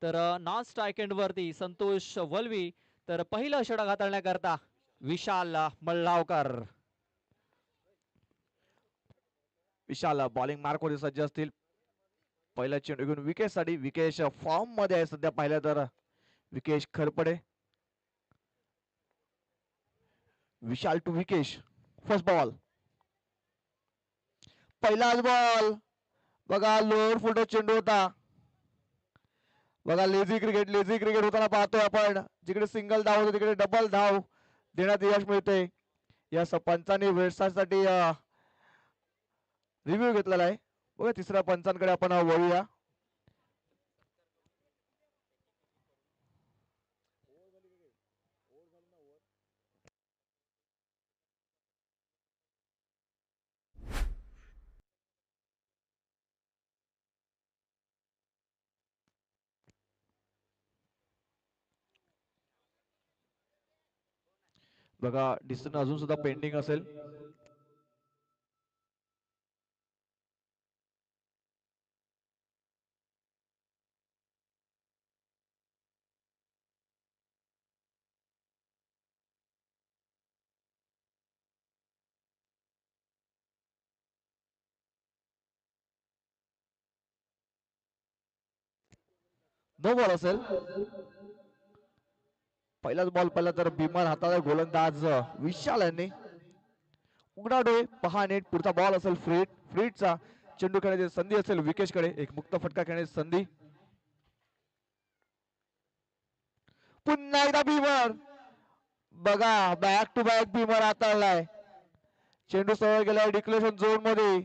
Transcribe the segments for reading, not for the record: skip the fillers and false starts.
तर non strike end वरती संतोष वलवी, तर पहिलं षटक हाताळण्याकरता विशाल मल्लावकर. विशाल बॉलिंग मार्क मध्ये सज्ज असतील. पहिला चेंडू घेऊन विकेट साठी. विकेश फॉर्म मध्ये आहे सध्या पाहिलं तर. Vikesh Kharpade. Vishal to Vikesh. First ball. पहिलाच बॉल बघा, लोअर फुलटो चेंडू होता. बघा लेझी क्रिकेट होताना पाहतोय आपण. जिकडे सिंगल धाव होते तिकडे डबल धाव देण्यात यश मिळते. या पंचांनी वेळसाठी रिव्ह्यू घेतलेला आहे. बघा तिसऱ्या पंचांकडे आपण वळूया. बघा डिसिजन अजून सुद्धा पेंडिंग असेल. नो बॉल असेल. पहिलाच बॉल पहिला तर बिमर हाताला गोलंदाज विशाल यांनी उघडा डोळे पहा नेट. पुढचा बॉल असेल फ्रीटचा. चेंडू खेळण्याची संधी असेल विकेशकडे. एक मुक्त फटका खेळण्याची संधी. पुन्हा एकदा बिमर. बघा बॅक टू बॅक बिमर हाताळलाय. चेंडू सरळ गेलाय डिक्लेरेशन झोन मध्ये.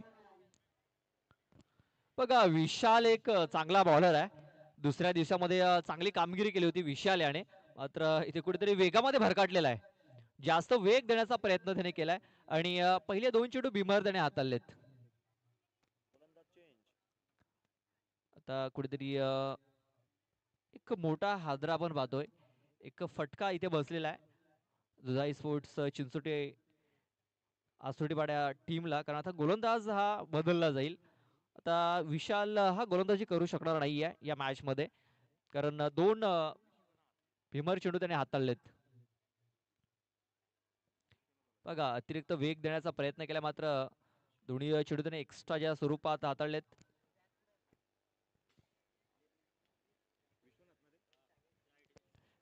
बघा विशाल एक चांगला बॉलर आहे. दुसऱ्या दिवसामध्ये चांगली कामगिरी केली होती विशाल याने. मात्र इथे कुठेतरी वेगामध्ये भरकटलेला आहे. जास्त वेग देण्याचा प्रयत्न त्याने केलाय आणि पहिले दोन चेंडू बिमर त्याने हाताळलेत. आता कुठेतरी एक मोठा हादरा आपण पाहतोय. एक फटका इथे बसलेला आहे दुधाई स्पोर्ट्स चिंचोटे आसोटीपाड्या टीमला. कारण आता गोलंदाज हा बदलला जाईल. आता विशाल हा गोलंदाजी करू शकणार नाहीये या मॅच मध्ये. कारण दोन भीमर चेंडू त्याने हाताळलेत. बघा अतिरिक्त वेग देण्याचा प्रयत्न केला मात्र दोन्ही चेंडू त्याने एक्स्ट्राच्या स्वरूपात हाताळलेत.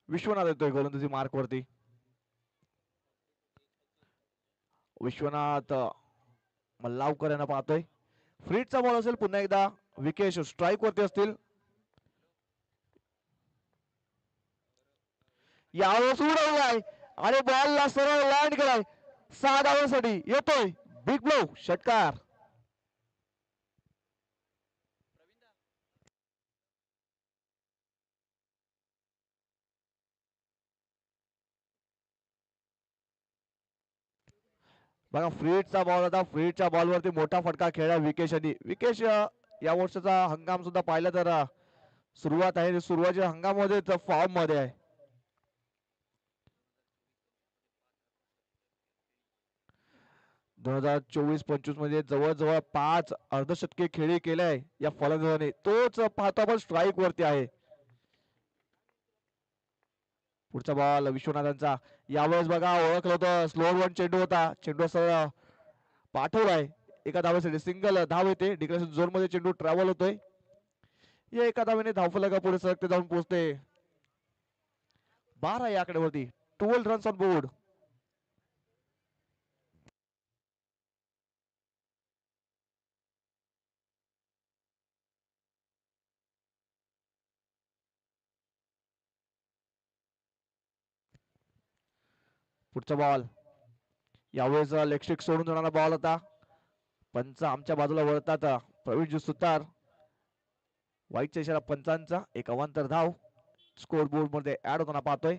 विश्वनाथ येतोय गोलंदाजी मार्क वरती. विश्वनाथ मल्लावकर यांना पाहतोय. फ्रीटचा बॉल असेल पुन्हा एकदा. विकेश स्ट्राईक वरती असतील. यावेळेस उडवलाय आणि बॉलला सरळ लँड केलाय. 6 धावांसाठी येतोय बिग ब्लो षटकार. बघा फ्रीटचा बॉल होता. फ्रीटच्या बॉलवरती मोठा फटका खेळला विकेश यांनी. विकेश या वर्षाचा हंगाम सुद्धा पाहिला तर सुरुवात आहे सुरुवातीच्या हंगामामध्ये फॉर्म मध्ये आहे. दोन हजार 24-25 मध्ये जवळजवळ 5 अर्धशतकी खेळी केल्याय या फलंदाजाने. तोच पाहतो आपण स्ट्राईक वरती आहे. पुढचा बॉल विश्वनाथांचा. यावेळेस बघा ओळखलं होतं स्लोअर वन चेंडू होता. चेंडू सरळ पाठवलाय. एका धावेसाठी सिंगल धाव येते. डिक्लेरेशन झोन मध्ये चेंडू ट्रॅव्हल होतोय. या एका धावेने धावफलका पुढे सरकते जाऊन पोहोचते 12 या आकड्यावरती. 12 रन्स ऑन बोर्ड. पुढचा बॉल यावेळेस लेगस्टिक सोडून जाणारा बॉल होता. पंच आमच्या बाजूला वळतात. प्रवीण सुतार. वाईटच्या इशारा पंचांचा. एक अवांतर धाव स्कोर बोर्ड मध्ये ऍड होताना पाहतोय.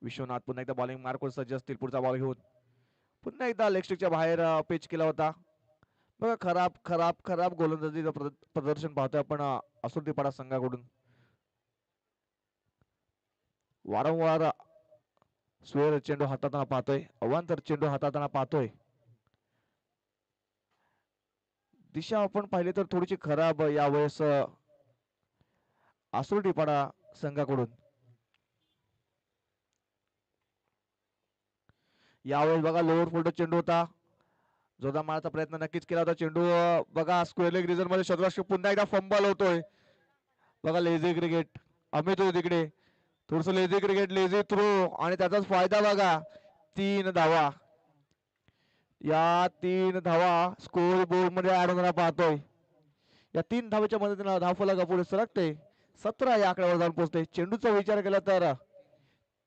विश्वनाथ पुन्हा एकदा बॉलिंग मार्कवर सज्ज असतील. पुढचा बॉल घेऊन पुन्हा एकदा लेगस्टिकच्या बाहेर पिच केला होता. बघा खराब खराब खराब गोलंदाजीचं प्रदर्शन पाहतोय आपण आसुर्तीपाडा संघाकडून. वारंवार स्वेर चेंडू हाताळताना पाहतोय. अवांतर चेंडू हाताळताना पाहतोय. दिशा आपण पाहिली तर थोडीशी खराब यावेळेस आसुर्डीपाडा संघाकडून. यावेळेस बघा लोअर फोल्ड चेंडू होता, जोरदार मारण्याचा प्रयत्न नक्कीच केला होता. चेंडू बघा स्क्वेअर लेग रिजन मध्ये शतराष्ट्र पुन्हा एकदा फंबल होतोय. बघा लेझी क्रिकेट अमित होते तिकडे, थोडस लेझी क्रिकेट लेझी थ्रो आणि त्याचाच फायदा बघा. 3 धावा, या 3 धावा स्कोर बोर्ड मध्ये ऍड होताना पाहतोय. या 3 धावेच्या मदतीने धावफलक पुढे सरकते, 17 या आकड्यावर जाऊन पोहोचते. चेंडूचा विचार केला तर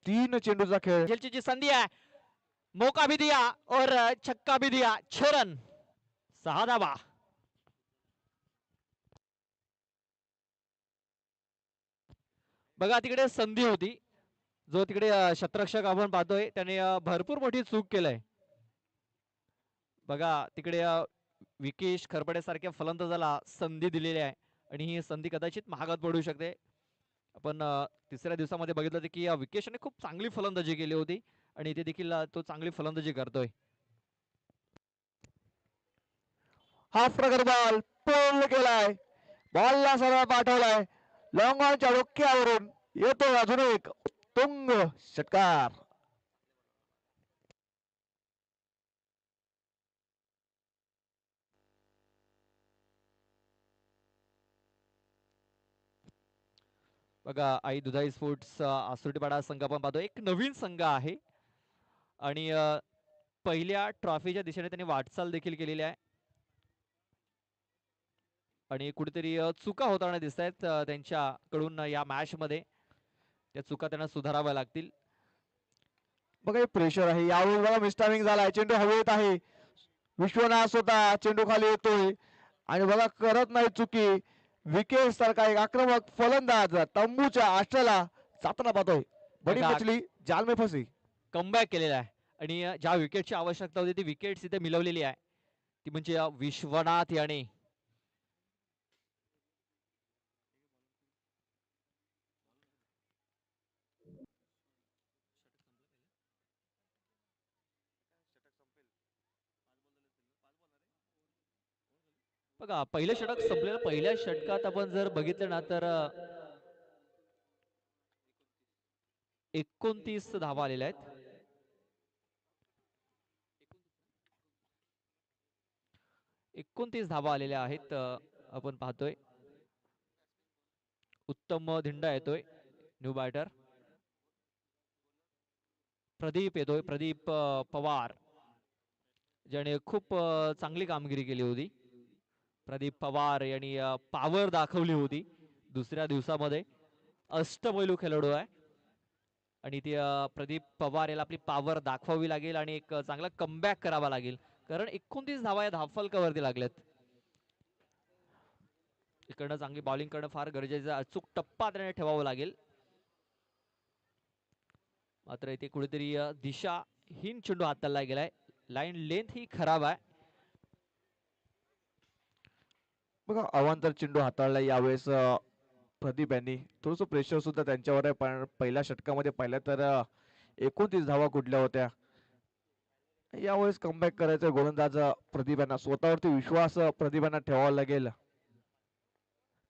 3 चेंडूचा खेळ. खेलची जी संधी है, मौका भी दिया और छक्का भी दिया. 6 रन, 6 धावा. बघा तिकडे संधी होती, जो तिकडे शतरक्षक आपण पाहतोय त्याने भरपूर मोठी चूक केलंय. बघा तिकडे विकेश खरपडे सारख्या फलंदाजाला संधी दिलेली आहे आणि ही संधी कदाचित महागात पडू शकते. आपण तिसऱ्या दिवसामध्ये बघितलं होतं की विकेशने खूप चांगली फलंदाजी केली होती आणि इथे देखील तो चांगली फलंदाजी करतोय. हाफ प्रकार बॉल पूर्ण केलाय, बॉलला सरळ पाठवलाय, लॉंग ऑनच्या डोक्यावरून येतो अजून एक तुंग षटकार. बघा आई दुधाई स्पोर्ट्स आसुर्डीपाडा संघ आपण पाहतो, एक नवीन संघ आहे आणि पहिल्या ट्रॉफीच्या दिशेने त्यांनी वाटचाल देखील केलेली आहे आणि कुठेतरी चुका होताना दिसत आहेत त्यांच्याकडून या मॅच मध्ये. त्या चुका त्यांना सुधाराव्या लागतील. बघा प्रेशर आहे यावेळी, बघा मिस्टारिंग झालाय, चेंडू हवेत आहे, विश्वनाथ होता, चेंडू खाली येतोय आणि बघा करत नाही चुकी. विकेट सारखा एक आक्रमक फलंदाज तंबूच्या आष्ट्याला जाताना पाहतोय. बडी बघा, मछली जाल में फसी. कमबॅक केलेला आहे आणि ज्या विकेटची आवश्यकता होती ती विकेट इथे मिळवलेली आहे, ती म्हणजे विश्वनाथ याने. बघा पहिलं षटक संपलेलं, पहिल्या षटकात आपण जर बघितलं ना तर 29 धावा आलेल्या आहेत. 29 धावा आलेल्या आहेत. आपण पाहतोय उत्तम धिंडा येतोय, न्यू बॅटर प्रदीप येतोय, प्रदीप पवार, ज्याने खूप चांगली कामगिरी केली होती. प्रदीप पवार यांनी पॉवर दाखवली होती दुसऱ्या दिवसामध्ये. अष्टपैलू खेळाडू आहे आणि ती प्रदीप पवार याला आपली पॉवर दाखवावी लागेल आणि एक चांगला कमबॅक करावा लागेल, कारण 29 धावा या धावफलकावरती लागल्यात. इकडनं चांगली बॉलिंग करणं फार गरजेचं, अचूक टप्पा त्याने ठेवावा लागेल. मात्र इथे कुठेतरी दिशाहीन चेंडू हाताळला गेलाय, लाईन लेंथ ही खराब आहे. बघा अवांतर चेंडू हाताळला यावेळेस प्रदीप यांनी. थोडस प्रेशर सुद्धा त्यांच्यावर आहे, पण पहिल्या षटकामध्ये पाहिलं तर 29 धावा कुठल्या होत्या. यावेळेस कमबॅक करायचं गोलंदाज प्रदीप यांना, स्वतःवरती विश्वास प्रदीप यांना ठेवावा लागेल,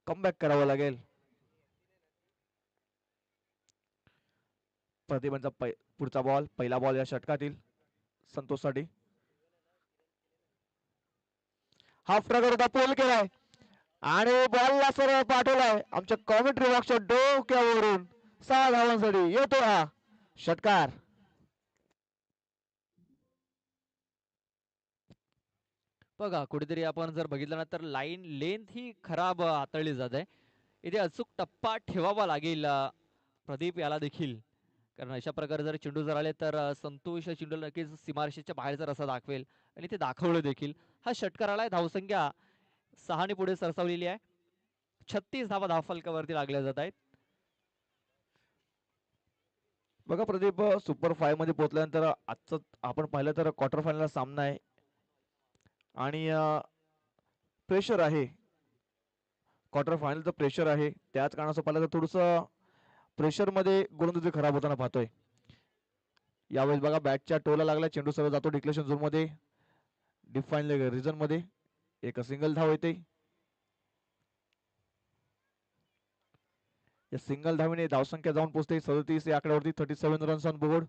कमबॅक करावं लागेल. प्रदीपांचा पुढचा बॉल, पहिला बॉल या षटकातील संतोषसाठी. हाफ ट्रॅकर होता, पोल केलाय आणि बॉलला सरळ पाठवलाय आमच्या कॉमेंट्री बॉक्सच्या डोक्यावरून. 6 धावांसाठी येतो हा षटकार. बघा कुठेतरी आपण जर बघितलं ना तर लाईन लेंथ ही खराब हाताळली जात आहे. इथे अचूक टप्पा ठेवावा लागेल प्रदीप याला देखील, कारण अशा प्रकारे जर चेंडू जर आले तर संतोष चेंडू नक्कीच सीमारेषेच्या बाहेरचा रस्ता दाखवेल आणि ते दाखवलं देखील. हा षटकार आलाय, धावसंख्या 6 ने पुढे सरसावलेली आहे. 36 धावा धावफलकावरती लागल्या जात आहेत. बघा प्रदीप सुपर 5 मध्ये पोहोचल्यानंतर आजचं आपण पाहिलं तर क्वार्टर फायनल सामना आहे आणि प्रेशर आहे, क्वार्टर फायनलचं प्रेशर आहे. त्याच कारणाचं पाहिलं तर थोडस प्रेशर मध्ये गोलंदाजी खराब होताना पाहतोय. यावेळेस बघा बॅटच्या टोला लागला, चेंडू सरळ जातो डिक्लेशन झोन मध्ये, डिफाईन रिजन मध्ये. एक सिंगल धाव येते. या सिंगल धावीने धावसंख्या जाऊन पोहोचते 37 या आकड्यावरती. 37 रन्स ऑन बोर्ड.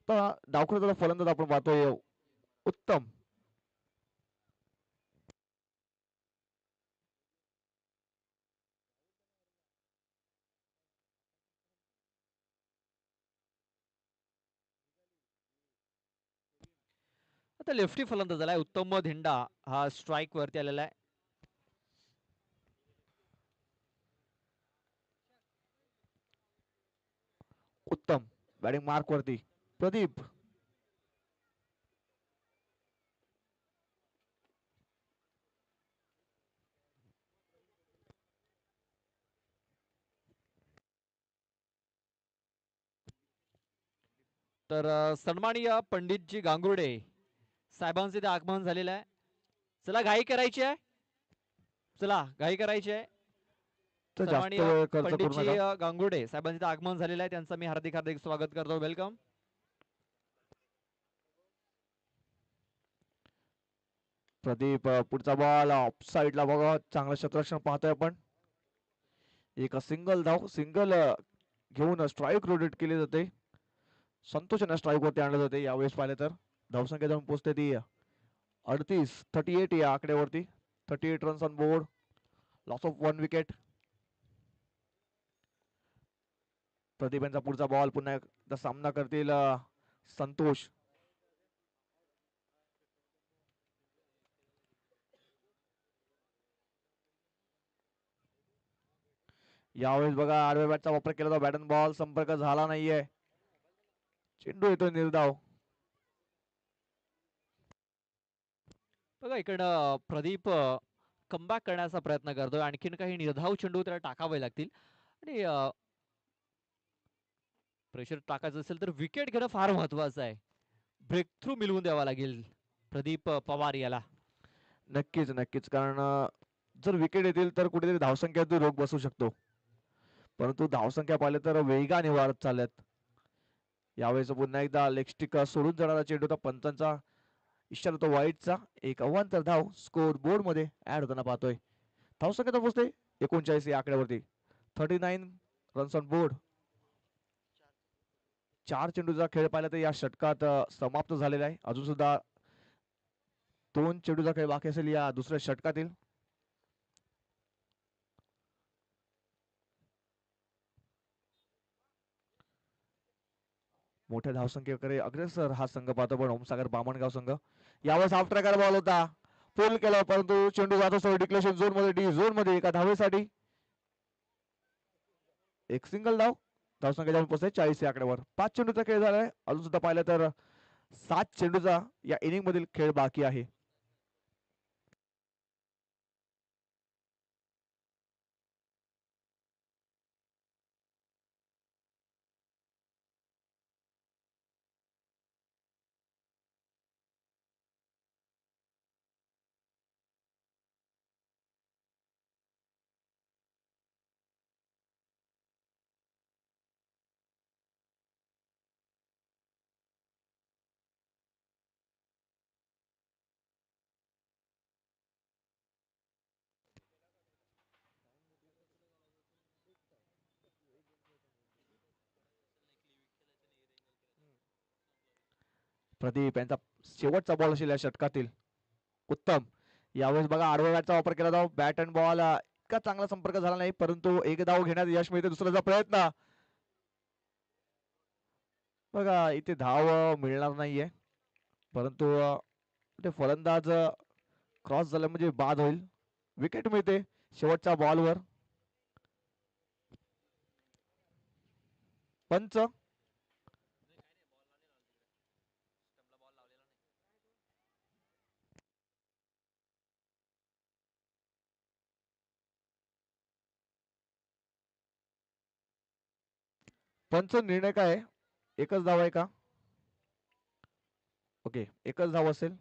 तर डावखुरा फलंदाज आपण पाहतोय उत्तम. आता लेफ्टी फलंदाज आलाय उत्तम धिंडा, हा स्ट्राईक वरती आलेला आहे. उत्तम बॅटिंग मार्क वरती प्रदीप. तर सन्माननीय पंडितजी गांगुर्डे साहेबांचे ते आगमन झालेलं आहे. चला घाई करायची आहे, चला घाई करायची आहे. तर जास्त सन्माननीय वेळ खर्च करू पंडितजी नका. गांगुर्डे साहेबांचे ते आगमन झालेलं आहे, त्यांचं मी हार्दिक हार्दिक स्वागत करतो. वेलकम. प्रदीप पुढचा बॉल ऑफ साईडला बघा. चांगलं क्षेत्ररक्षण पाहतोय आपण. एक सिंगल धाव सिंगल घेऊन स्ट्राईक रोटेट केली जाते. संतोषाने स्ट्राईक वरती आणले जाते. यावेळेस पाहिले तर धावसंख्या जाऊन पोहोचते ती 38 या आकड्यावरती. 38 runs on board. Loss of 1 wicket. Pradeep यांचा पुढचा बॉल पुन्हा एकदा सामना करतील संतोष. यावेळेस बघा आडव्या बॅटचा वापर केला जातो. बॅट अँड बॉल संपर्क झाला नाहीये. चेंडू येतो निर्धाव. बघा इकडं प्रदीप कमबॅक करण्याचा प्रयत्न करतोय. आणखीन काही निर्धाव चेंडू त्याला टाकावे लागतील आणि प्रेशर टाकायचं असेल तर विकेट घेणं फार महत्वाचं आहे. ब्रेक थ्रू मिळवून द्यावा लागेल प्रदीप पवार याला. नक्कीच नक्कीच कारण जर विकेट येतील तर कुठेतरी धावसंख्यात रोख बसू शकतो. परंतु धावसंख्या पाहिले तर वेगाने वाढत चालल्यात. यावेळेस पुन्हा एकदा लेगस्टिक सोडून जाणारा चेंडू होता. पंचांचा इशारा होता वाईटचा. एक अवांतर धाव स्कोर बोर्ड मध्ये ऍड होताना पाहतोय. धावसंख्या पोहोचते 39 या आकड्यावरती. 39 रन्स ऑन बोर्ड. 4 चेंडूचा खेळ पाहिला तर या षटकात समाप्त झालेला आहे. अजून सुद्धा 2 चेंडूचा खेळ बाकी असेल या दुसऱ्या षटकातील. मोठ्या धावसंख्येकडे अग्रेसर हा संघ पाहतो पण ओमसागर बामणगाव संघ. यावेळेस हाफ ट्रॅकर बॉल होता. पुल केला परंतु चेंडू जात असतो डिक्लेशन झोन मध्ये. डी झोन मध्ये एका धावेसाठी एक सिंगल धाव. धावसंख्या जाऊन पोहोचते 40 या आकड्यावर. 5 चेंडूचा खेळ झालाय. अजून सुद्धा पाहिलं तर 7 चेंडूचा या इनिंग मधील खेळ बाकी आहे. प्रदीप यांचा शेवटचा बॉल असेल या षटकातील. उत्तम. यावेळेस बघा आडव्या बॅटचा वापर केला जातो. बॅट अँड बॉल इतका चांगला संपर्क झाला नाही परंतु एक धाव घेण्यात यश मिळते. दुसऱ्याचा प्रयत्न बघा इथे धाव मिळणार नाहीये परंतु ते फलंदाज क्रॉस झाला म्हणजे बाद होईल. विकेट मिळते शेवटच्या बॉलवर. पंच पंच निर्णय काय आहे? एकच धाव आहे का? ओके एकच धाव असेल.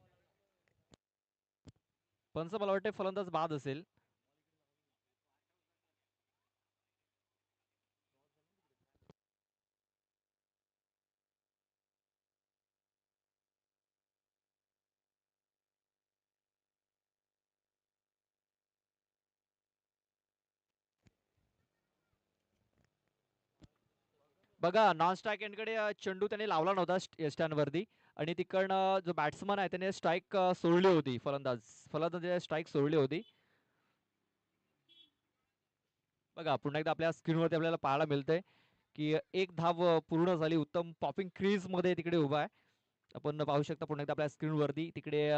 पंच मला वाटते फलंदाज बाद असेल. बघा नॉन स्ट्राईक एंडकडे चेंडू त्याने लावला नव्हता स्टँड वरती आणि तिकडनं जो बॅट्समन आहे त्याने स्ट्राईक सोडली होती. फलंदाज स्ट्राईक सोडली होती. बघा पुन्हा एकदा आपल्या स्क्रीनवरती आपल्याला पाहायला मिळतंय की एक धाव पूर्ण झाली. उत्तम पॉपिंग क्रीज मध्ये तिकडे उभा आहे. आपण पाहू शकता पुन्हा एकदा आपल्या स्क्रीनवरती तिकडे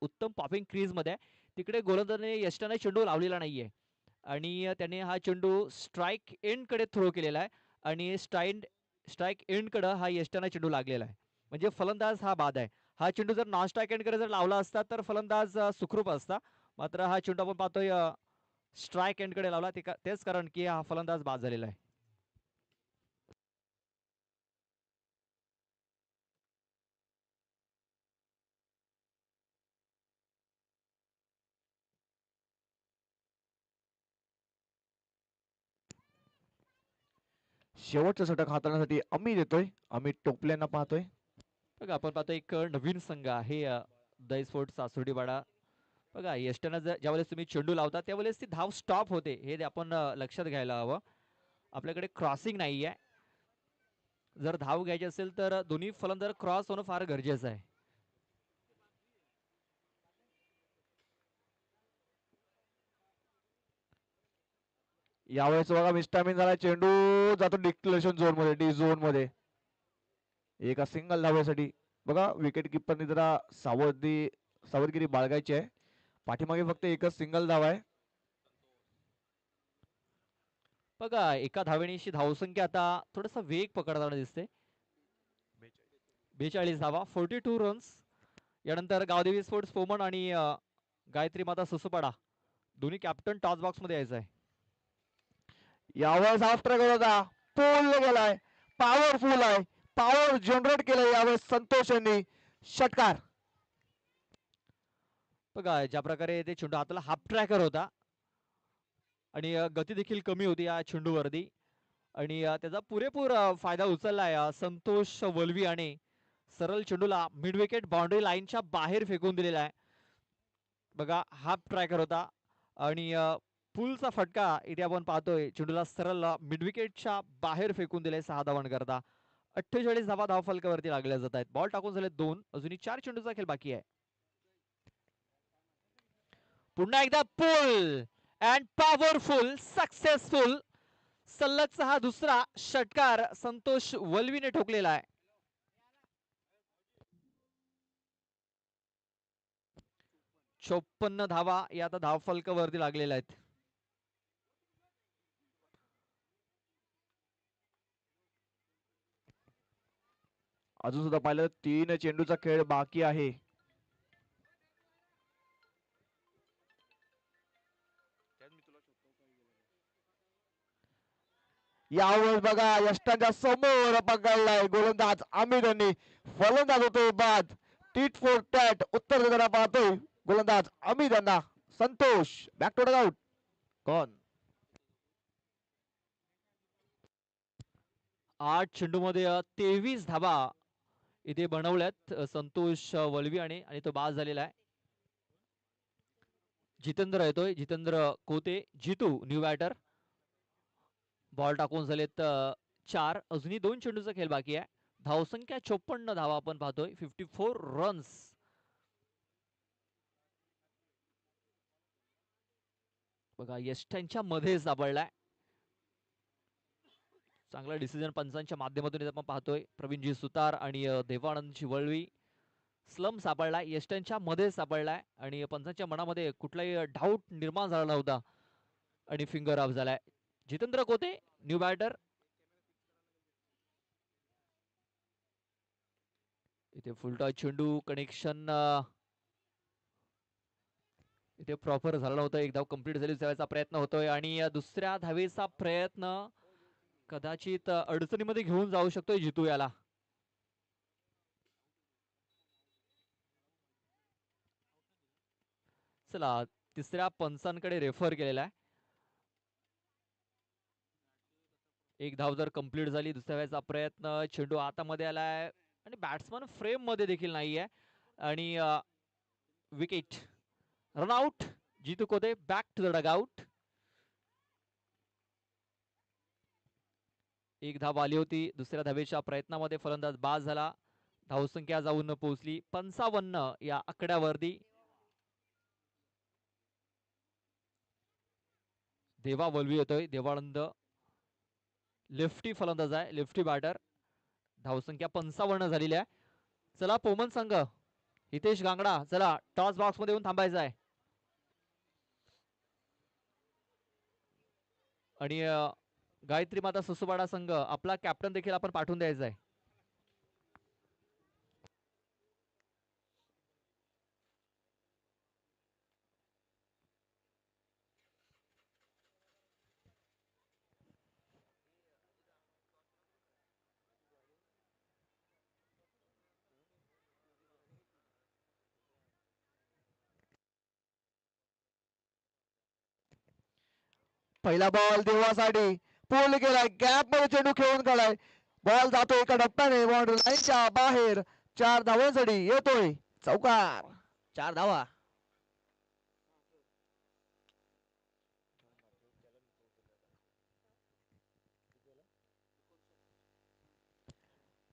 उत्तम पॉपिंग क्रीज मध्ये तिकडे गोलंदाजाने यष्टाने चेंडू लावलेला नाहीये आणि त्याने हा चेंडू स्ट्राईक एंड कडे थ्रो केलेला आहे आणि स्ट्राईक एंड कडे हा यष्टाने चेंडू लागलेला आहे. म्हणजे फलंदाज हा बाद आहे. हा चेंडू जर नॉन स्ट्राईक एंड कडे जर लावला असता तर फलंदाज सुखरूप असता. मात्र हा चेंडू आपण पाहतोय स्ट्राईक एंड कडे लावला तेच कारण की हा फलंदाज बाद झालेला आहे. शेवटचा षटक हाताळण्यासाठी अमित येतोय. अमित टोपलेंना पाहतोय. बघा आपण पाहतो एक नवीन संघ आहे दहीस्फोट सासुर्डीवाडा. बघा यष्टानं ज्यावेळेस तुम्ही चेंडू लावता त्यावेळेस ती धाव स्टॉप होते हे आपण लक्षात घ्यायला हवं. आपल्याकडे क्रॉसिंग नाही आहे. जर धाव घ्यायची असेल तर दोन्ही फलंदाज क्रॉस होणं फार गरजेचं आहे. यावेळेस बघा मिस्टामिन झाला. चेंडू जातो डिक्लेरेशन झोन मध्ये, डी झोन मध्ये. एका सिंगल धावेसाठी बघा विकेट किपरनी जरा सावधगिरी बाळगायची आहे. पाठीमागे फक्त एकच सिंगल धाव आहे. बघा एका धावेनीशी धावसंख्या आता थोडासा वेग पकडताना दिसते. 42 धावा 42 रन्स. यानंतर गावदेवी स्पोर्ट्स फोमन आणि गायत्री माता सुसुपाडा दोन्ही कॅप्टन टॉस बॉक्स मध्ये यायचं आहे. यावेळेस हाफ ट्रॅक होता. पोल गेलाय. पॉवरफुल आहे. पॉवर जनरेट केलं यावेळेस संतोष यांनी. षटकार. बघा ज्या प्रकारे ते चेंडू हाताला हाफ ट्रॅकर होता आणि गती देखील कमी होती या चेंडूवरती आणि त्याचा पुरेपूर फायदा उचललाय संतोष वलवी आणि सरळ चेंडूला मिड विकेट बाउंड्री लाईनच्या बाहेर फेकून दिलेला आहे. बघा हाफ ट्रॅकर होता आणि पुलचा फटका इथे आपण पाहतोय चेंडूला सरळ मिड विकेटच्या बाहेर फेकून दिले 6 धावांकरता करता. 48 धावा धाव फलकावरती लागल्या जात आहेत. बॉल टाकून झाले 2. अजूनही 4 चेंडूचा खेळ बाकी आहे. पुन्हा एकदा पुल अँड पॉवरफुल सक्सेसफुल. सलगचा हा दुसरा षटकार संतोष वलवीने ठोकलेला आहे. 54 धावा या आता धाव फलकावरती लागलेल्या आहेत. अजून सुद्धा पाहिलं 3 चेंडूचा खेळ बाकी आहे. यावेळेस बघा यष्टाच्या समोर पकडलाय गोलंदाज अमित यांनी. फलंदाज होतोय बाद. टीट फॉर टॅट उत्तर देताना पाहतोय गोलंदाज अमित यांना. Santosh back to out. कोण 8 चेंडूमध्ये 23 धावा इथे बनवल्यात संतोष वलवी आणि तो बाद झालेला आहे. जितेंद्र येतोय. जितेंद्र कोते जितू न्यू बॅटर. बॉल टाकून झालेत 4. अजूनही 2 चेंडूचा खेळ बाकी आहे. धावसंख्या 54 धावा आपण पाहतोय. 54 रन्स. बघा यष्टांच्या मध्ये सापडलाय. चांगला डिसिजन पंचांच्या माध्यमातून आपण पाहतोय. प्रवीणजी सुतार आणि देवानंद शिवळवी. स्लम सापडलाय यष्टांच्या मध्ये सापडलाय आणि पंचांच्या मनामध्ये कुठलाही डाऊट निर्माण झाला नव्हता आणि फिंगर ऑफ झालाय. Jitendra Kote new batter. इथे फुलटॉस चेंडू कनेक्शन इथे प्रॉपर झाला नव्हतं. एक धाव कंप्लीट झाली. दुसऱ्याचा प्रयत्न होतोय आणि दुसऱ्या धावेचा प्रयत्न कदाचित अडचणीमध्ये घेऊन जाऊ शकतोय जितू याला. चला तिसऱ्या पंचांकडे रेफर केलेला आहे. एक धाव जर कंप्लीट झाली. दुसऱ्या वेळेचा प्रयत्न चेंडू हातामध्ये आलाय आणि बॅट्समन फ्रेम मध्ये देखील नाहीये आणि wicket run out. Jitu Kote back to the dugout. एक धाव आली होती. दुसऱ्या धावेच्या प्रयत्नामध्ये फलंदाज बाद झाला. धावसंख्या जाऊन पोहोचली 55 या आकड्यावरती. देवा वलवी येतोय. देवानंद लेफ्टी फलंदाज आहे, लेफ्टी बॅटर. धावसंख्या 55 झालेली आहे. चला पोमन संघ, हितेश गांगडा, चला टॉस बॉक्स मध्ये येऊन थांबायचं आहे. आणि गायत्री माता ससुबाडा संघ, आपला कॅप्टन देखील आपण पाठवून द्यायचा आहे. पहिला बॉल देवासाठी पूल केलाय, गॅप मध्ये चेंडू खेळून काढाय. बॉल जातो एका टप्प्याने बाउंड्री लाईनच्या बाहेर. 4 धावांसाठी येतोय चौकार. 4 धावा.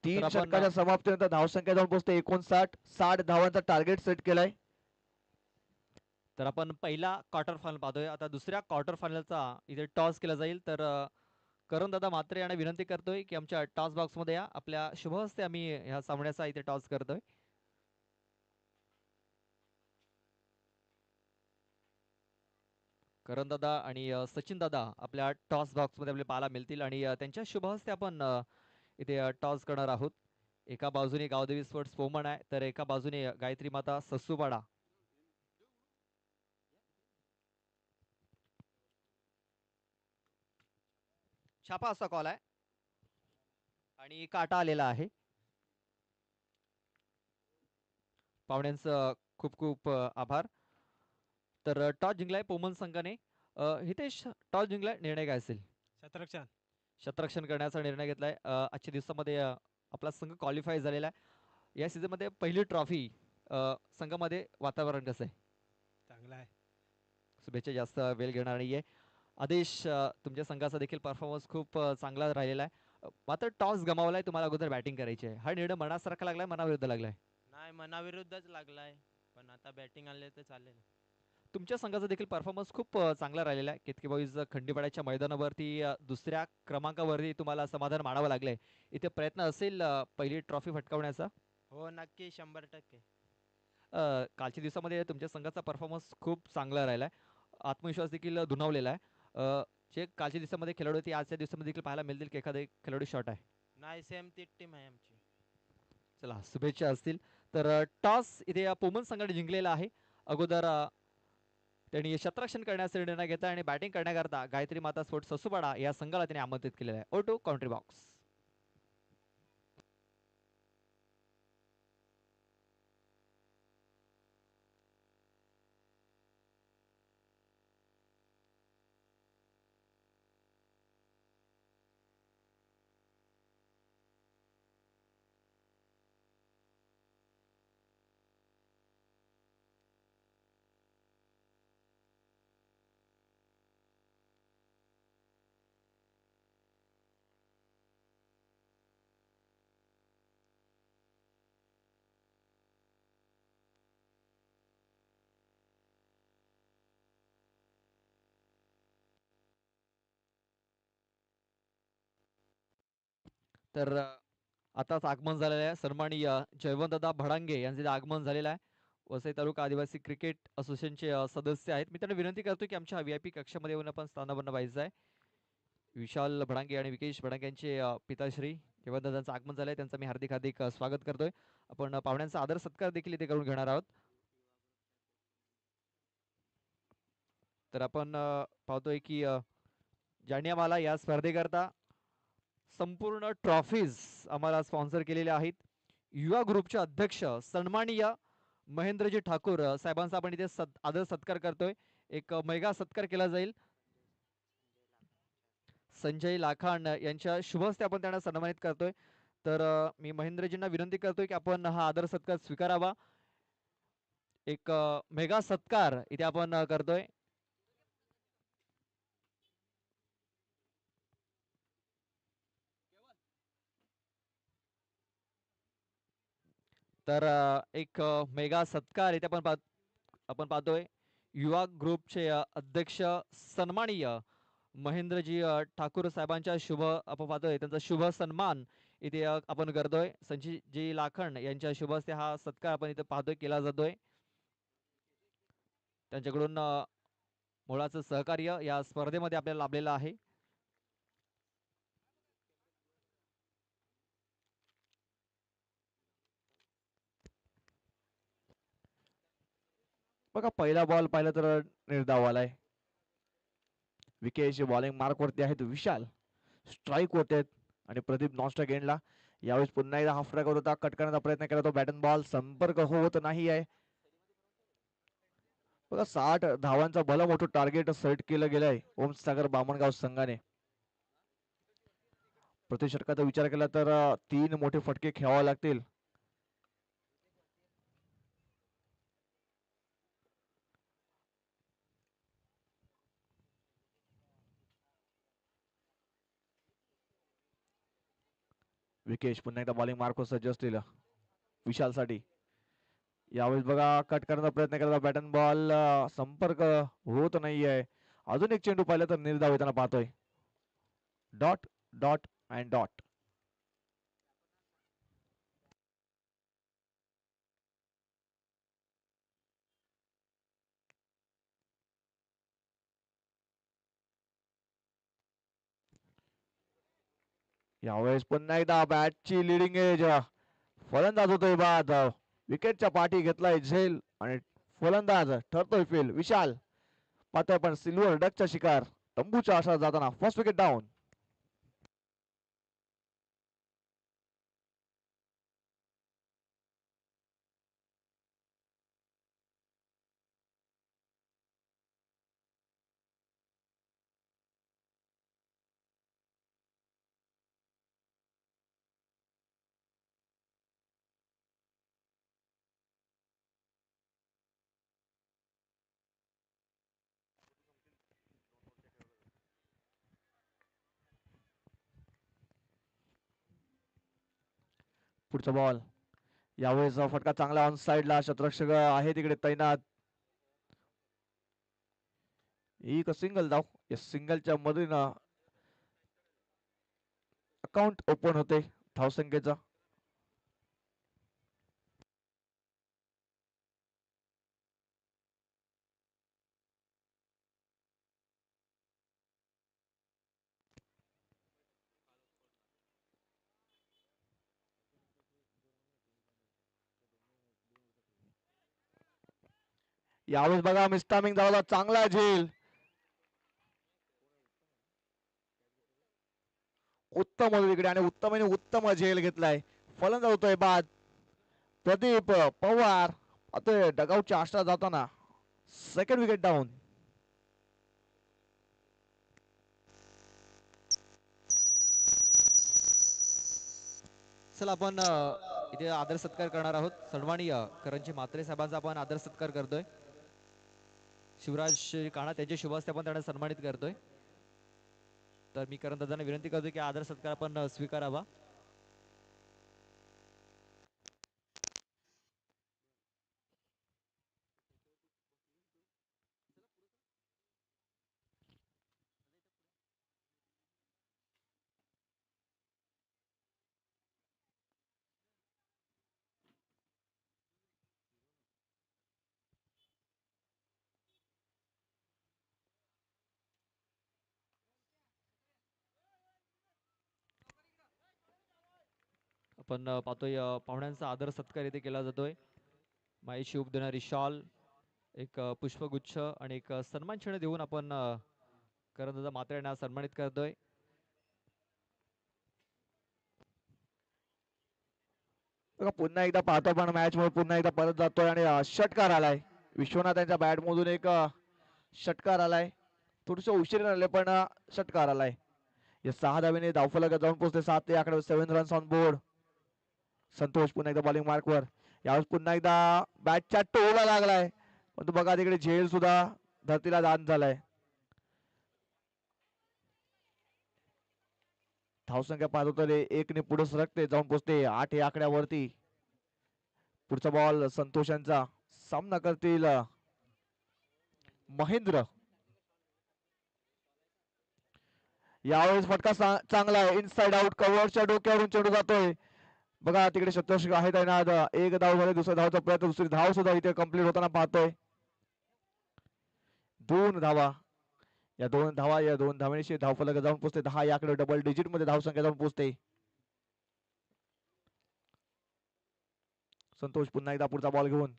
तर 3 आपण षटकाच्या समाप्तीनंतर धावसंख्या जाऊन पोहोचते 59. 60 धावांचा टार्गेट सेट केलाय. तर आपण पहिला क्वार्टर फायनल पाहतोय. आता दुसऱ्या क्वार्टर फायनलचा इथे टॉस केला जाईल. तर करण दादा मात्रे यांना विनंती करतोय की आमच्या टॉस बॉक्स मध्ये या. आपल्या शुभ हस्ते आम्ही ह्या सामन्याचा इथे टॉस करतोय. करण दादा आणि सचिन दादा आपल्या टॉस बॉक्स मध्ये आपले पाहायला मिळतील आणि त्यांच्या शुभ हस्ते आपण इथे टॉस करणार आहोत. एका बाजूने गावदेवी स्पोर्ट्स पोमण आहे, तर एका बाजूने गायत्री माता सस्सूबाडा. छापा असा कॉल आहे आणि काटा आलेला आहे. पाहुण्यांचं खूप खूप आभार. तर टॉस जिंकलाय पोमन संघाने. हितेश, टॉस जिंकलाय, निर्णय काय असेल? शतरक्षण. शतरक्षण करण्याचा निर्णय घेतलाय. आजच्या दिवसामध्ये आपला संघ क्वालिफाय झालेला आहे. या सीझन मध्ये पहिली ट्रॉफी. संघामध्ये वातावरण कसं आहे? चांगला आहे. शुभेच्छा. जास्त वेळ घेणार नाहीये. आदेश, तुमच्या संघाचा देखील परफॉर्मन्स खूप चांगला राहिलेला आहे. मात्र टॉस गमावलाय, तुम्हाला अगोदर बॅटिंग करायची आहे. हा निर्णय मनासारखा लागलाय, मनाविरुद्ध लागलाय? नाही, मनाविरुद्धच लागलाय, पण आता बॅटिंग आले तर चालेल. तुमच्या संघाचा देखील परफॉर्मन्स खूप चांगला राहिलेला आहे. केतकी बॉईज खंडीपाड्याच्या मैदानावरती दुसऱ्या क्रमांकावरती तुम्हाला समाधान मानावं लागलंय. इथे प्रयत्न असेल पहिली ट्रॉफी फटकावण्याचा? हो, नक्की, 100%. कालच्या दिवसामध्ये तुमच्या संघाचा परफॉर्मन्स खूप चांगला राहिलाय. आत्मविश्वास देखील दुणावलेला आहे. जे कालच्या दिवसामध्ये खेळाडू होते, आजच्या दिवसामध्ये देखील पाहायला मिळतील की एखादे खेळाडू शॉट आहे? नाही, सेम तीच टीम आहे आमची. चला, शुभेच्छा असतील. तर टॉस इथे पोमन संघाने जिंकलेला आहे. अगोदर त्यांनी शतरक्षण करण्याचा निर्णय घेतला आणि बॅटिंग करण्याकरता गायत्री माता स्पोर्ट्स ससुबाडा या संघाला त्यांनी आमंत्रित केलेलं आहे. ओ टू काउंट्री बॉक्स. तर आताच आगमन झालेलं आहे. सन्माननीय जयवंतदा भडांगे यांचे आगमन झालेलं आहे. वसई तालुका आदिवासी क्रिकेट असोसिएशनचे सदस्य आहेत. मी त्यांना विनंती करतो की आमच्या VIP कक्षामध्ये येऊन आपण स्थानापन्न व्हायचं आहे. विशाल भडांगे आणि विकेश भडांगे यांचे पिताश्री जयवंतदादांचं आगमन झालंय. त्यांचं मी हार्दिक हार्दिक स्वागत करतोय. आपण पाहुण्यांचा आदर सत्कार देखील इथे करून घेणार आहोत. तर आपण पाहतोय की ज्यांनी आम्हाला या स्पर्धेकरता संपूर्ण ट्रॉफीज आम्हाला स्पॉन्सर केलेल्या आहेत. युवा ग्रुपचे अध्यक्ष सन्माननीय महेंद्रजी ठाकूर साहेबांचा आपण इथे आदर सत्कार करतोय. एक मेगा सत्कार केला जाईल. संजय लाखांड यांच्या शुभ हस्ते आपण त्यांना सन्मानित करतोय. तर मी महेंद्रजींना विनंती करतोय की आपण हा आदर सत्कार स्वीकारावा. एक मेगा सत्कार इथे आपण करतोय. तर एक मेगा सत्कार इथे आपण पाहतोय युवा ग्रुपचे अध्यक्ष सन्माननीय महेंद्रजी ठाकूर साहेबांच्या शुभ आपण पाहतोय त्यांचा शुभ सन्मान इथे आपण करतोय. संचितजी लाखन यांच्या शुभ हस्ते हा सत्कार आपण इथे पाहतोय केला जातोय. त्यांच्याकडून मोलाचं सहकार्य या स्पर्धेमध्ये आपल्याला लाभलेलं आहे. बघा पहिला बॉल पाहिला तर निर्धाव आलाय. विकेटची बॉलिंग मार्क वरती आहेत विशाल, स्ट्राईक होते आणि प्रदीप नॉनस्ट्राईक एंडला. यावेळेस पुन्हा एकदा हाफ ट्रॅक होता, कट करण्याचा प्रयत्न केला तो बॅटन बॉल संपर्क होत नाही आहे. बघा 60 धावांचा भलं मोठं टार्गेट सेट केलं गेलंय ओमसागर बामणगाव संघाने. प्रतिषटकाचा विचार केला तर 3 मोठे फटके खेळावे लागतील. विकेश पुन्हा एकदा बॉलिंग मार्क सज्ज असतील विशालसाठी. यावेळेस बघा कट करण्याचा प्रयत्न केला बॅटन बॉल संपर्क होत नाहीये. अजून एक चेंडू पाहिला तर निर्धाव येताना पाहतोय. Dot dot and dot. यावेळेस पुन्हा एकदा बॅटची लिडिंग एज, फलंदाज होतोय बाद. विकेटच्या पाठी घेतलाय झेल आणि फलंदाज ठरतोय फेल. विशाल पाहतोय पण सिल्वर डकचा शिकार तंबूच्या आशा जाताना फर्स्ट विकेट डाऊन. पुढचा बॉल यावेळेस फटका चांगला ऑन साइडला, शतरक्षक आहे तिकडे तैनात. एक सिंगल धाव, या सिंगलच्या मधून अकाउंट ओपन होते धावसंख्येचा. यावेळेस बघा मिस्टामिंग धावला चांगला झेल, उत्तम होतो तिकडे आणि उत्तम झेल घेतलाय. फलंदाज होतोय बाद. प्रदीप पवार आता डगआउटच्या आशा जाताना सेकंड विकेट डाऊन. चला आपण इथे आदर सत्कार करणार आहोत. सन्माननीय करंजी म्हात्रे साहेबांचा आपण आदर सत्कार करतोय. शिवराज काणा त्यांच्या शुभ हस्ते आपण त्यांना सन्मानित करतोय. तर मी करण दादांना विनंती करतोय की आदर सत्कार आपण स्वीकारावा. आपण पाहतोय पाहुण्यांचा आदर सत्कार इथे केला जातोय. मायेशी उब देणारी शॉल, एक पुष्पगुच्छ आणि एक सन्मान चिन्ह देऊन आपण करणदादा म्हात्रे यांना सन्मानित करतोय. बघा पुन्हा एकदा पाहतो पण मॅच मध्ये पुन्हा एकदा परत जातोय आणि षटकार आलाय. विश्वनाथ यांच्या बॅट मधून एक षटकार आलाय. थोडस उशीर आले पण षटकार आलाय. या 6 धावेने धावफलकात जाऊन पोहोचले 7 ते आकडे 7 रन्स ऑन बोर्ड. संतोष पुन्हा एकदा बॉलिंग मार्कवर. यावेळेस पुन्हा एकदा बॅटच्या टोला लागलाय, पण बघा तिकडे झेल सुद्धा धरतीला दान झालाय. धावसंख्या पाहतो तर 1 ने पुढे सरकते जाऊन पोहोचते 8 या आकड्यावरती. पुढचा बॉल संतोष यांचा. सामना करतील महेंद्र. यावेळेस फटका चांगला आहे. इनसाइड आउट, कव्हरच्या डोक्यावरून चेंडू जातोय. बघा तिकडे शतक आहे त्यांना. एक धाव झाले, दुसऱ्या धावचा प्रयत्न, दुसरी धाव सुद्धा इथे कंप्लीट होताना पाहतोय. 2 धावा. या दोन धावांशी धावफलक जाऊन पोहोचते 10. याकडे डबल डिजिट मध्ये धावसंख्या जाऊन पोहोचते. संतोष पुन्हा एकदा पुढचा बॉल घेऊन.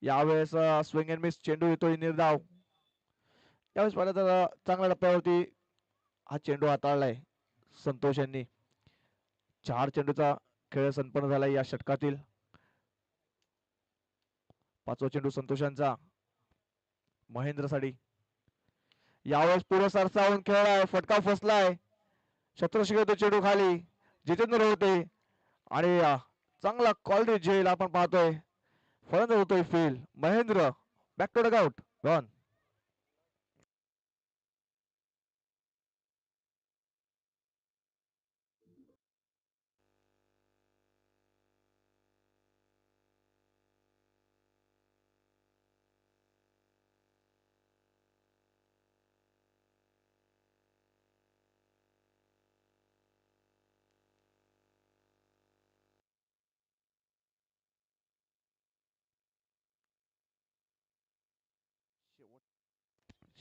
यावेळेस स्विंग अँड मिस चेंडू येतोय निर्धाव. यावेळेस पाहिलं तर चांगल्या टप्प्यावरती हा चेंडू हाताळलाय संतोष यांनी. 4 चेंडूचा खेळ संपन्न झालाय या षटकातील. 5वा चेंडू संतोषांचा महेंद्रसाठी. यावेळेस पुढे सरसावून खेळलाय, फटका फसलाय. शत्रुशी घेतो चेंडू खाली. जितेंद्र होते आणि चांगला क्वालिटी झेल आपण पाहतोय. फलंदाज होतोय फील. Mahendra back to dugout gone.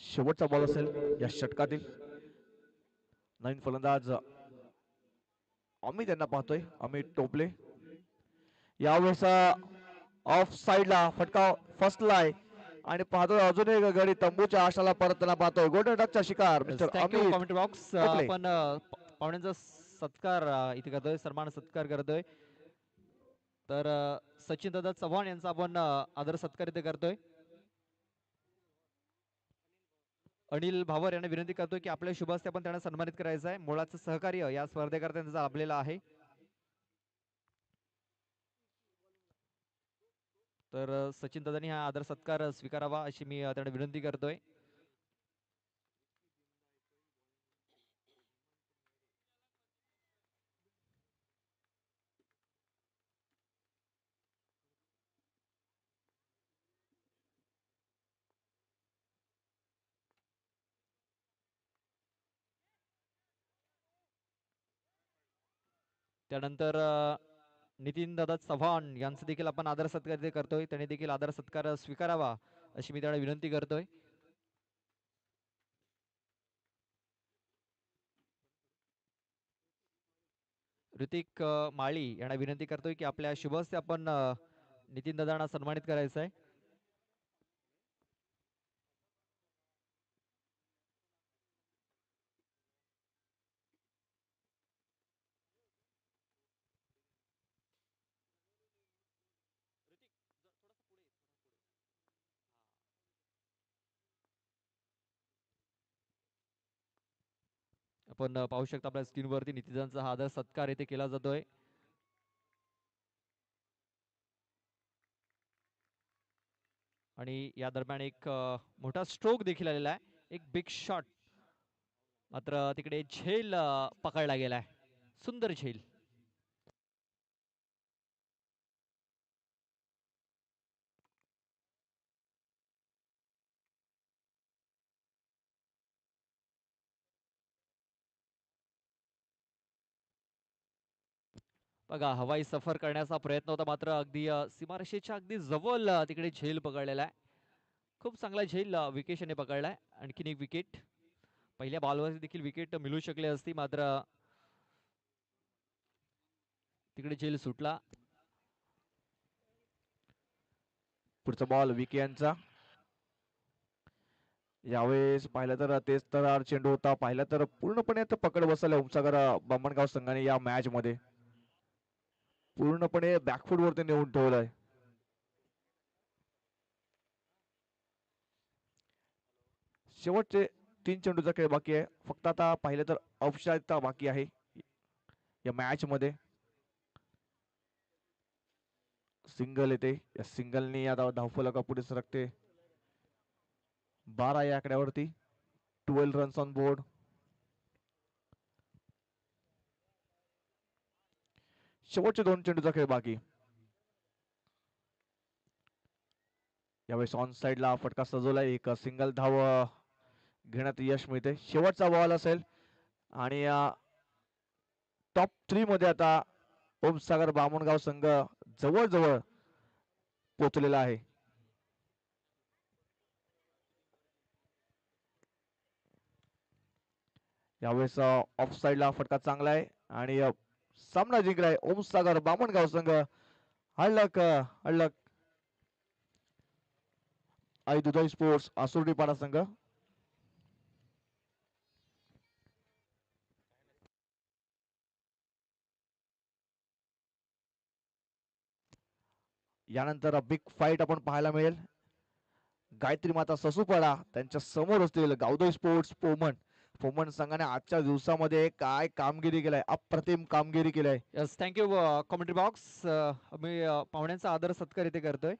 शेवटचा बॉल असेल या षटकातील. नवीन फलंदाज अमित यांना पाहतोय. अमित टोपले. यावेळेस ऑफ साइडला फटका फसलाय आणि पाहतोय अजून एक गडी तंबूच्या आशाला परतताना पाहतोय. गोल्डन डकचा शिकार mister thank you Amit commentary box. टोपले. आपण पाहुण्यांचा सत्कार इथे करतोय, सन्मान सत्कार करतोय. तर सचिन दादा चव्हाण यांचा आपण आदर सत्कार इथे करतोय. अनिल भावर यांना विनंती करतोय की आपल्या शुभ हस्ते आपण त्यांना सन्मानित करायचं आहे. मुळाचं सहकार्य या स्पर्धेकरता त्यांचं लाभलेलं आहे. तर सचिन दादांनी हा आदर सत्कार स्वीकारावा अशी मी त्यांना विनंती करतोय. त्यानंतर नितीन दादा चव्हाण यांचा देखील आपण आदर सत्कार इथे करतोय. त्यांनी देखील आदर सत्कार स्वीकारावा अशी मी त्यांना विनंती करतोय. ऋतिक माळी यांना विनंती करतोय की आपल्या शुभ हस्ते आपण नितीन दादांना सन्मानित करायचं आहे. आपण पाहू शकता आपल्या स्क्रीनवरती नितीदांचा हा आदर सत्कार इथे केला जातोय. आणि या दरम्यान एक मोठा स्ट्रोक देखील आलेला आहे. एक बिग शॉट मात्र तिकडे झेल पकडला गेलाय. सुंदर झेल. बघा हवाई सफर करण्याचा प्रयत्न होता मात्र अगदी सीमारेषेच्या अगदी जवळ तिकडे झेल पकडलेला आहे. खूप चांगला झेल विकेश याने पकडलाय. आणखीन एक विकेट. पहिल्या बॉलवर देखील विकेट मिळू शकले असती मात्र तिकडे झेल सुटला. पुढचा बॉल विके यांचा. यावेळेस पाहिलं तर तेच तर चेंडू होता. पाहिलं तर पूर्णपणे आता पकड बसवलं उमसागर बामणगाव संघाने या मॅच मध्ये. पूर्णपणे बॅकफूट वरती नेऊन ठेवलंय. शेवटचे 3 चेंडूचा खेळ बाकी आहे. फक्त आता पाहिलं तर औपचारिकता बाकी आहे या मॅच मध्ये. सिंगल येते. या सिंगलनी आता धावफलका पुढे सरकते. 12 या आकड्यावरती. 12 रन्स ऑन बोर्ड. शेवटचे 2 चेंडूचा खेळ बाकी. यावेळेस ऑन साइडला फटका सजवलाय, एक सिंगल धाव घेण्यात यश मिळते. शेवटचा बॉल असेल आणि टॉप 3 मध्ये आता ओमसागर बामणगाव संघ जवळ पोहोचलेला आहे. यावेळेस ऑफ साइडला फटका चांगला आहे आणि सामना जिंकलाय ओमसागर बामणगाव संघ. हडलक आई दुधाई स्पोर्ट्स आसुर्डीपाडा संघ. यानंतर बिग फाईट आपण पाहायला मिळेल. गायत्री माता ससूपाडा त्यांच्या समोर असतील गावदोई स्पोर्ट्स पोमन संघाने आजच्या दिवसामध्ये काय कामगिरी केलाय, अप्रतिम कामगिरी केलाय. Yes thank you commentary box. मी पाहुण्यांचा आदर सत्कार इथे करतोय.